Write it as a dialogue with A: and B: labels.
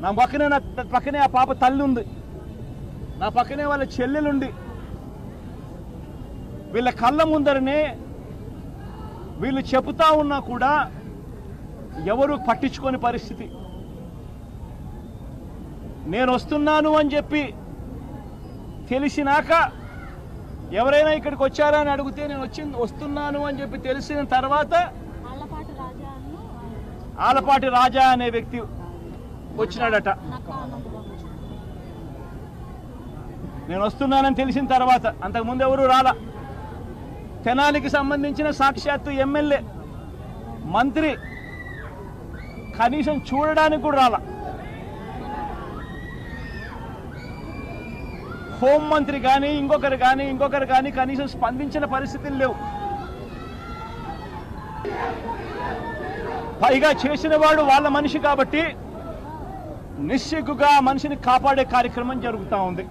A: నా పక్కనే ఆ పాప తల్లి ఉంది, నా పక్కనే వాళ్ళ చెల్లెలుండి వీళ్ళ కళ్ళ ముందరనే వీళ్ళు చెబుతా ఉన్నా కూడా ఎవరు పట్టించుకోని పరిస్థితి. నేను వస్తున్నాను అని చెప్పి తెలిసినాక ఎవరైనా ఇక్కడికి వచ్చారా అని అడిగితే నేను వస్తున్నాను అని చెప్పి తెలిసిన తర్వాత ఆలపాటి రాజా అనే వ్యక్తి వచ్చినాడట. నేను వస్తున్నానని తెలిసిన తర్వాత, అంతకుముందు ఎవరు రాలా. తెనాలికి సంబంధించిన సాక్షాత్తు ఎమ్మెల్యే మంత్రి కనీసం చూడడానికి కూడా రాలా. హోంమంత్రి కానీ ఇంకొకరు కానీ కనీసం స్పందించిన పరిస్థితులు లేవు. పైగా చేసిన వాడు వాళ్ళ మనిషి కాబట్టి నిస్సిగ్గుగా మనిషిని కాపాడే కార్యక్రమం జరుగుతూ ఉంది.